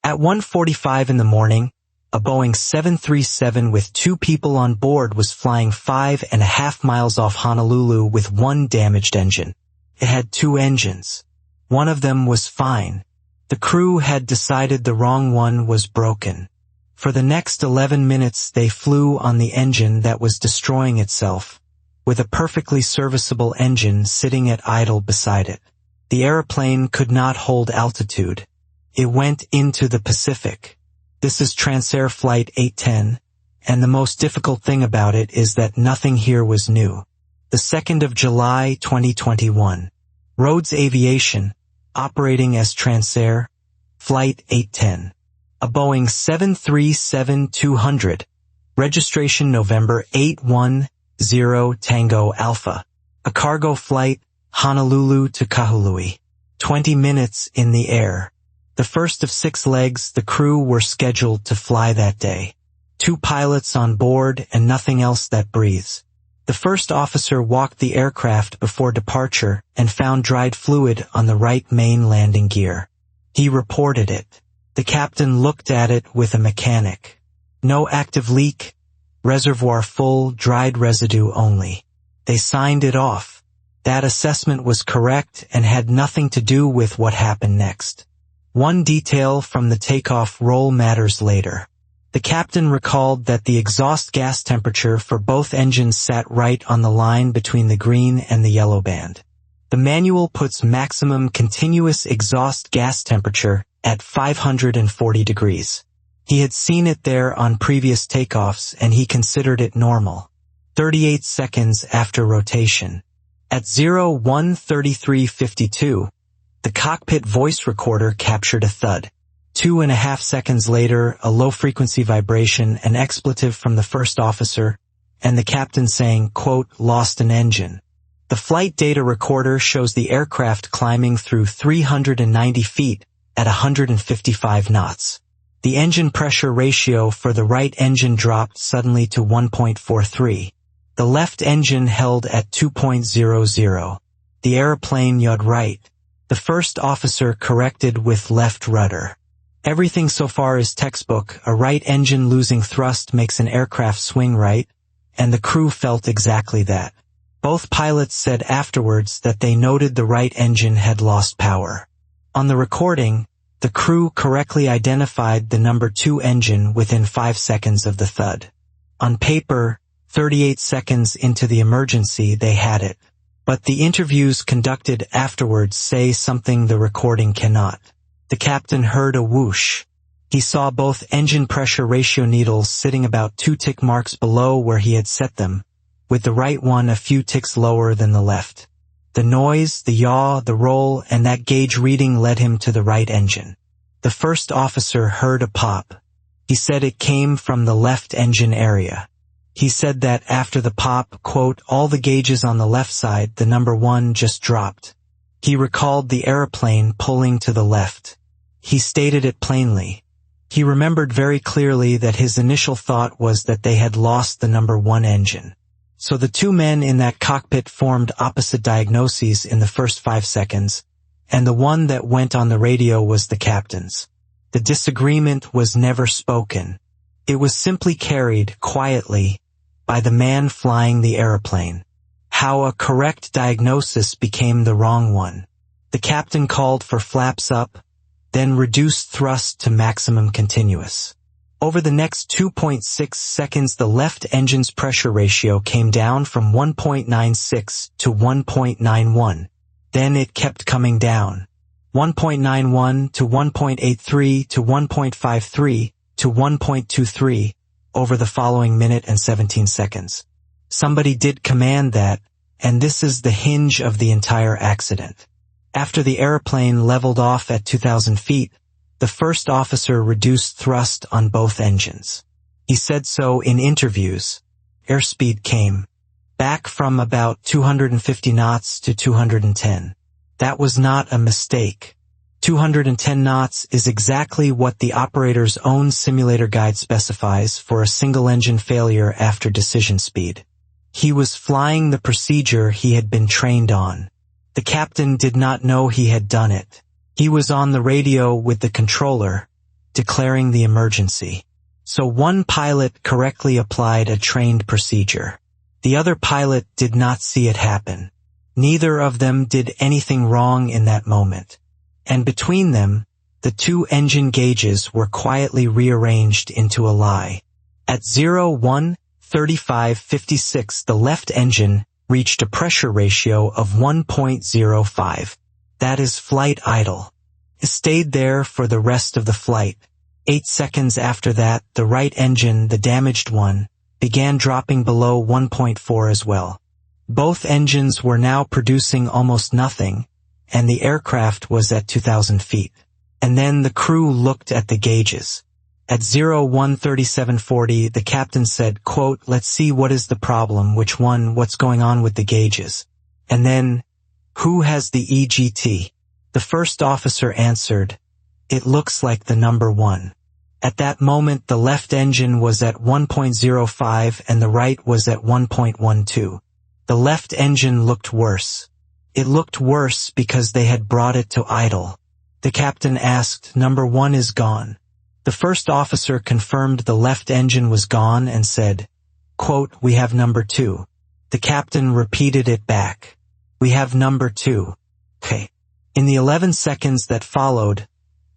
At 1:45 in the morning, a Boeing 737 with 2 people on board was flying 5.5 miles off Honolulu with one damaged engine. It had 2 engines. One of them was fine. The crew had decided the wrong one was broken. For the next 11 minutes they flew on the engine that was destroying itself, with a perfectly serviceable engine sitting at idle beside it. The airplane could not hold altitude. It went into the Pacific. This is Transair Flight 810, and the most difficult thing about it is that nothing here was new. The 2nd of July 2021. Rhodes Aviation, operating as Transair Flight 810. A Boeing 737-200, registration November 810 Tango Alpha. A cargo flight, Honolulu to Kahului. 20 minutes in the air. The first of 6 legs the crew were scheduled to fly that day. 2 pilots on board and nothing else that breathes. The first officer walked the aircraft before departure and found dried fluid on the right main landing gear. He reported it. The captain looked at it with a mechanic. No active leak, reservoir full, dried residue only. They signed it off. That assessment was correct and had nothing to do with what happened next. One detail from the takeoff roll matters later. The captain recalled that the exhaust gas temperature for both engines sat right on the line between the green and the yellow band. The manual puts maximum continuous exhaust gas temperature at 540 degrees. He had seen it there on previous takeoffs and he considered it normal. 38 seconds after rotation. At 01:33:52, the cockpit voice recorder captured a thud. 2.5 seconds later, a low-frequency vibration, an expletive from the first officer, and the captain saying, quote, "lost an engine." The flight data recorder shows the aircraft climbing through 390 feet at 155 knots. The engine pressure ratio for the right engine dropped suddenly to 1.43. The left engine held at 2.00. The airplane yawed right. The first officer corrected with left rudder. Everything so far is textbook. A right engine losing thrust makes an aircraft swing right, and the crew felt exactly that. Both pilots said afterwards that they noted the right engine had lost power. On the recording, the crew correctly identified the number 2 engine within 5 seconds of the thud. On paper, 38 seconds into the emergency, they had it. But the interviews conducted afterwards say something the recording cannot. The captain heard a whoosh. He saw both engine pressure ratio needles sitting about 2 tick marks below where he had set them, with the right one a few ticks lower than the left. The noise, the yaw, the roll, and that gauge reading led him to the right engine. The first officer heard a pop. He said it came from the left engine area. He said that after the pop, quote, all the gauges on the left side, the number 1 just dropped. He recalled the airplane pulling to the left. He stated it plainly. He remembered very clearly that his initial thought was that they had lost the number 1 engine. So the 2 men in that cockpit formed opposite diagnoses in the first 5 seconds, and the one that went on the radio was the captain's. The disagreement was never spoken. It was simply carried, quietly, by the man flying the airplane. How a correct diagnosis became the wrong one. The captain called for flaps up, then reduced thrust to maximum continuous. Over the next 2.6 seconds the left engine's pressure ratio came down from 1.96 to 1.91. Then it kept coming down. 1.91 to 1.83 to 1.53 to 1.23 over the following minute and 17 seconds. Somebody did command that, and this is the hinge of the entire accident. After the airplane leveled off at 2,000 feet, the first officer reduced thrust on both engines. He said so in interviews. Airspeed came back from about 250 knots to 210. That was not a mistake. 210 knots is exactly what the operator's own simulator guide specifies for a single-engine failure after decision speed. He was flying the procedure he had been trained on. The captain did not know he had done it. He was on the radio with the controller, declaring the emergency. So one pilot correctly applied a trained procedure. The other pilot did not see it happen. Neither of them did anything wrong in that moment. And between them, the two engine gauges were quietly rearranged into a lie. At 01:35:56, the left engine reached a pressure ratio of 1.05. That is flight idle. It stayed there for the rest of the flight. 8 seconds after that, the right engine, the damaged one, began dropping below 1.4 as well. Both engines were now producing almost nothing, and the aircraft was at 2,000 feet. And then the crew looked at the gauges. At 01:37:40, the captain said, quote, "Let's see what is the problem, which one, what's going on with the gauges." And then, "Who has the EGT?" The first officer answered, "It looks like the number 1. At that moment, the left engine was at 1.05 and the right was at 1.12. The left engine looked worse. It looked worse because they had brought it to idle. The captain asked, "Number 1 is gone." The first officer confirmed the left engine was gone and said, quote, "We have number 2. The captain repeated it back. "We have number 2. Okay." In the 11 seconds that followed,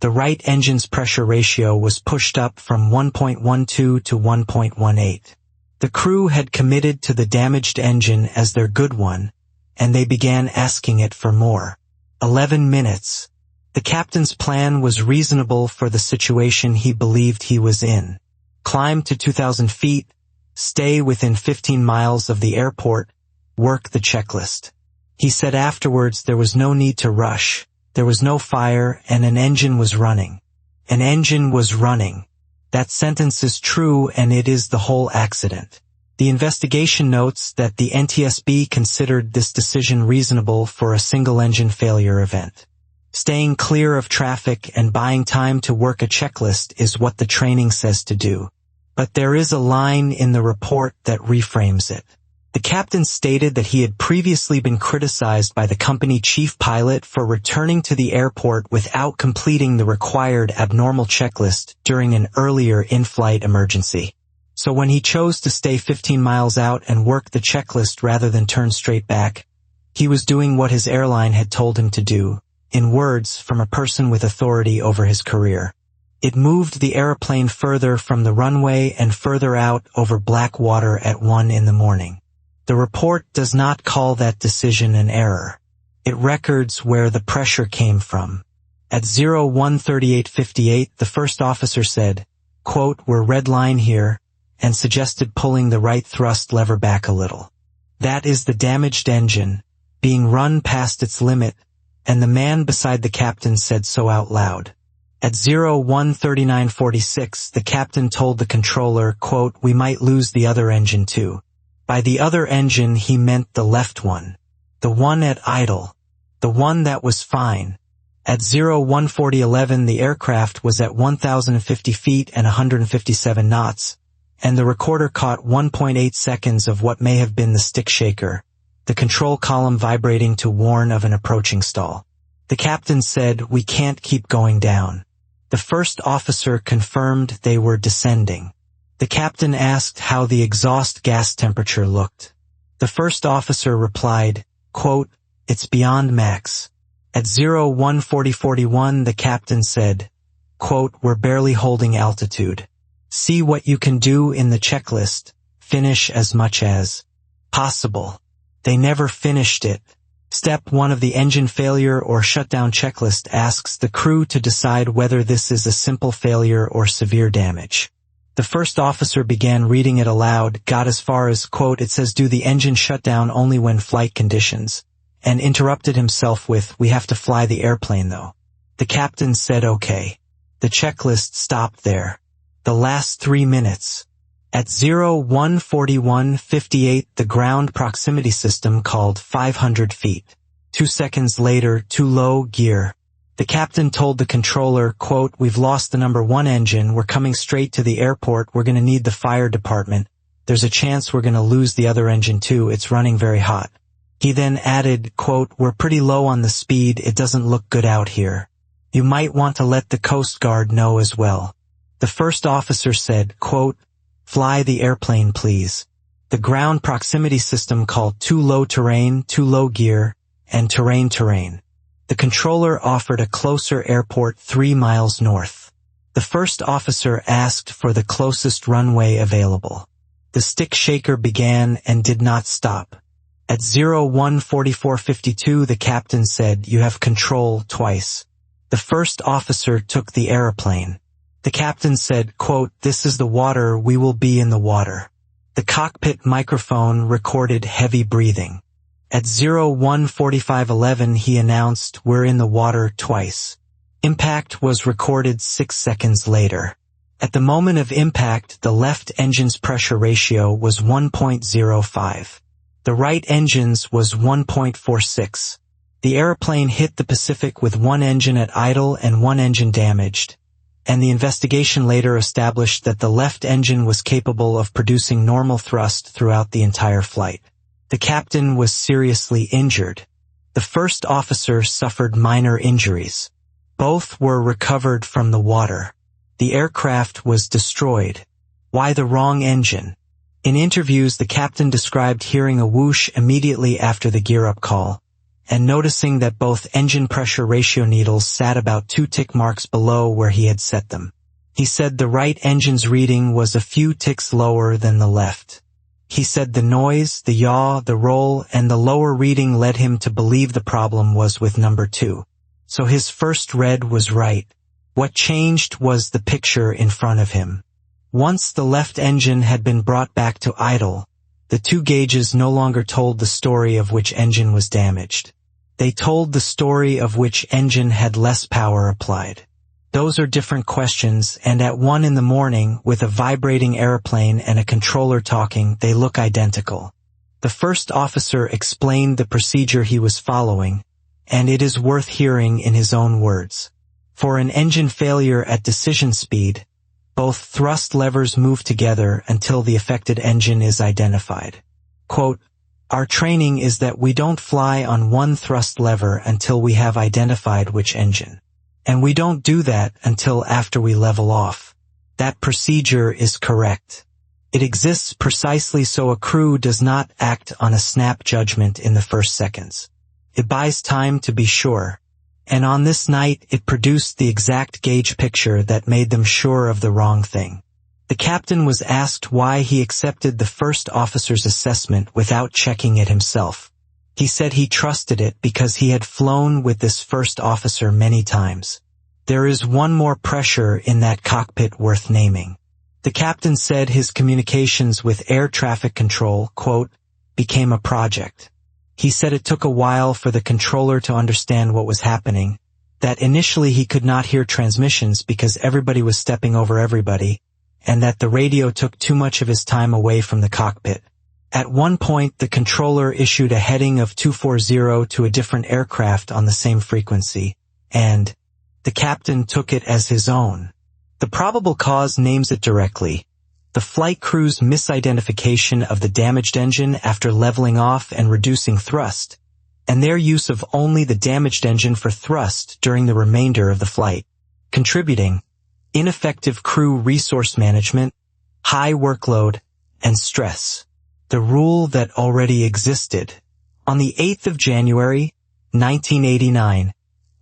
the right engine's pressure ratio was pushed up from 1.12 to 1.18. The crew had committed to the damaged engine as their good one, and they began asking it for more. 11 minutes. The captain's plan was reasonable for the situation he believed he was in. Climb to 2,000 feet, stay within 15 miles of the airport, work the checklist. He said afterwards there was no need to rush, there was no fire, and an engine was running. An engine was running. That sentence is true, and it is the whole accident. The investigation notes that the NTSB considered this decision reasonable for a single engine failure event. Staying clear of traffic and buying time to work a checklist is what the training says to do. But there is a line in the report that reframes it. The captain stated that he had previously been criticized by the company chief pilot for returning to the airport without completing the required abnormal checklist during an earlier in-flight emergency. So when he chose to stay 15 miles out and work the checklist rather than turn straight back, he was doing what his airline had told him to do, in words from a person with authority over his career. It moved the airplane further from the runway and further out over black water at 1 in the morning. The report does not call that decision an error. It records where the pressure came from. At 01:38:58, the first officer said, quote, "We're red line here," and suggested pulling the right thrust lever back a little. That is the damaged engine, being run past its limit, and the man beside the captain said so out loud. At 01:39:46, the captain told the controller, quote, "We might lose the other engine too." By the other engine, he meant the left one. The one at idle. The one that was fine. At 01:40:11, the aircraft was at 1,050 feet and 157 knots, and the recorder caught 1.8 seconds of what may have been the stick shaker, the control column vibrating to warn of an approaching stall. The captain said, "We can't keep going down." The first officer confirmed they were descending. The captain asked how the exhaust gas temperature looked. The first officer replied, quote, "It's beyond max." At 01:40:41, the captain said, quote, "We're barely holding altitude. See what you can do in the checklist, finish as much as possible." They never finished it. Step 1 of the engine failure or shutdown checklist asks the crew to decide whether this is a simple failure or severe damage. The first officer began reading it aloud, got as far as, quote, "It says do the engine shut down only when flight conditions," and interrupted himself with, "We have to fly the airplane though." The captain said okay. The checklist stopped there. The last 3 minutes. At 01:41:58, the ground proximity system called 500 feet. 2 seconds later, too low gear. The captain told the controller, quote, "We've lost the number 1 engine, we're coming straight to the airport, we're going to need the fire department. There's a chance we're going to lose the other engine too, it's running very hot." He then added, quote, "We're pretty low on the speed, it doesn't look good out here." You might want to let the Coast Guard know as well. The first officer said, quote, "Fly the airplane, please." The ground proximity system called too low terrain, too low gear, and terrain. The controller offered a closer airport 3 miles north. The first officer asked for the closest runway available. The stick shaker began and did not stop. At 01:44:52 the captain said, "You have control," twice. The first officer took the airplane. The captain said, quote, "This is the water, we will be in the water." The cockpit microphone recorded heavy breathing. At 01:45:11 he announced, "We're in the water," twice. Impact was recorded 6 seconds later. At the moment of impact, the left engine's pressure ratio was 1.05. The right engine's was 1.46. The airplane hit the Pacific with one engine at idle and one engine damaged, and the investigation later established that the left engine was capable of producing normal thrust throughout the entire flight. The captain was seriously injured. The first officer suffered minor injuries. Both were recovered from the water. The aircraft was destroyed. Why the wrong engine? In interviews, the captain described hearing a whoosh immediately after the gear-up call, and noticing that both engine pressure ratio needles sat about 2 tick marks below where he had set them. He said the right engine's reading was a few ticks lower than the left. He said the noise, the yaw, the roll, and the lower reading led him to believe the problem was with number 2. So his first read was right. What changed was the picture in front of him. Once the left engine had been brought back to idle, the 2 gauges no longer told the story of which engine was damaged. They told the story of which engine had less power applied. Those are different questions, and at 1 in the morning, with a vibrating airplane and a controller talking, they look identical. The first officer explained the procedure he was following, and it is worth hearing in his own words. For an engine failure at decision speed, both thrust levers move together until the affected engine is identified. Quote, "Our training is that we don't fly on one thrust lever until we have identified which engine. And we don't do that until after we level off. That procedure is correct. It exists precisely so a crew does not act on a snap judgment in the first seconds. It buys time to be sure. And on this night it produced the exact gauge picture that made them sure of the wrong thing." The captain was asked why he accepted the first officer's assessment without checking it himself. He said he trusted it because he had flown with this first officer many times. There is one more pressure in that cockpit worth naming. The captain said his communications with air traffic control, quote, "became a project." He said it took a while for the controller to understand what was happening, that initially he could not hear transmissions because everybody was stepping over everybody, and that the radio took too much of his time away from the cockpit. At one point, the controller issued a heading of 240 to a different aircraft on the same frequency, and the captain took it as his own. The probable cause names it directly: the flight crew's misidentification of the damaged engine after leveling off and reducing thrust, and their use of only the damaged engine for thrust during the remainder of the flight, contributing ineffective crew resource management, high workload, and stress. The rule that already existed. On the 8th of January, 1989,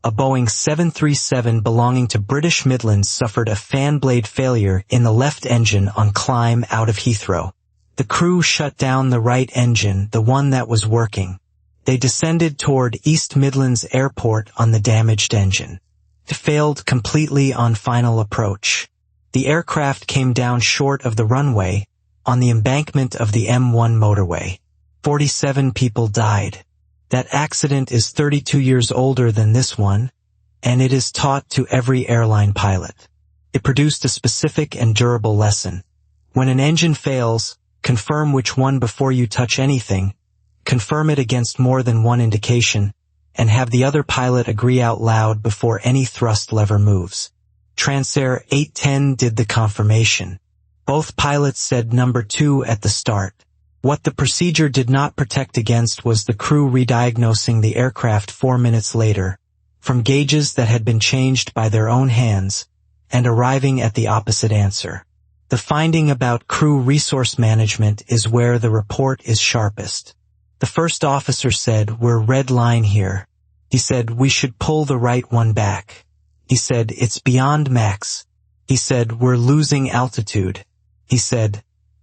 a Boeing 737 belonging to British Midlands suffered a fan blade failure in the left engine on climb out of Heathrow. The crew shut down the right engine, the one that was working. They descended toward East Midlands Airport on the damaged engine. It failed completely on final approach. The aircraft came down short of the runway, on the embankment of the M1 motorway. 47 people died. That accident is 32 years older than this one, and it is taught to every airline pilot. It produced a specific and durable lesson. When an engine fails, confirm which one before you touch anything, confirm it against more than one indication, and have the other pilot agree out loud before any thrust lever moves. Transair 810 did the confirmation. Both pilots said number 2 at the start. What the procedure did not protect against was the crew re-diagnosing the aircraft 4 minutes later, from gauges that had been changed by their own hands, and arriving at the opposite answer. The finding about crew resource management is where the report is sharpest. The first officer said, "We're red line here." He said, "We should pull the right one back." He said, "It's beyond max." He said, "We're losing altitude." He said,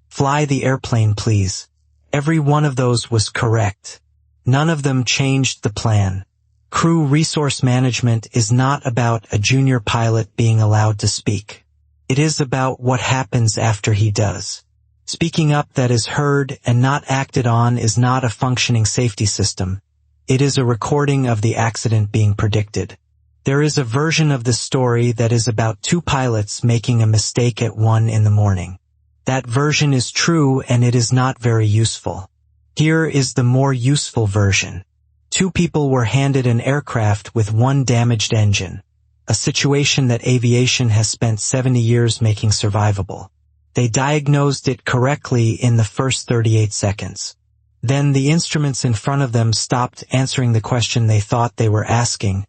"Fly the airplane, please." Every one of those was correct. None of them changed the plan. Crew resource management is not about a junior pilot being allowed to speak. It is about what happens after he does. Speaking up that is heard and not acted on is not a functioning safety system. It is a recording of the accident being predicted. There is a version of the story that is about two pilots making a mistake at 1 a.m. That version is true and it is not very useful. Here is the more useful version. Two people were handed an aircraft with one damaged engine, a situation that aviation has spent 70 years making survivable. They diagnosed it correctly in the first 38 seconds. Then the instruments in front of them stopped answering the question they thought they were asking,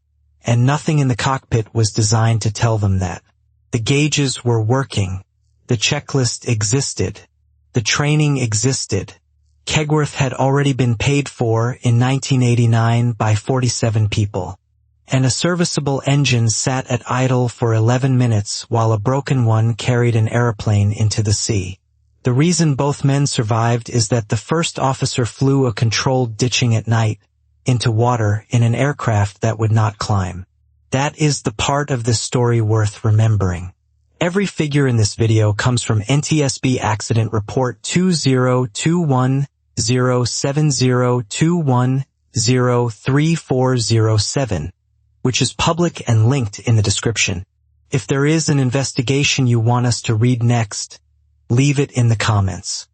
and nothing in the cockpit was designed to tell them that. The gauges were working. The checklist existed. The training existed. Kegworth had already been paid for in 1989 by 47 people. And a serviceable engine sat at idle for 11 minutes while a broken one carried an airplane into the sea. The reason both men survived is that the first officer flew a controlled ditching at night into water in an aircraft that would not climb. That is the part of this story worth remembering. Every figure in this video comes from NTSB Accident Report 2021-07021-03407, which is public and linked in the description. If there is an investigation you want us to read next, leave it in the comments.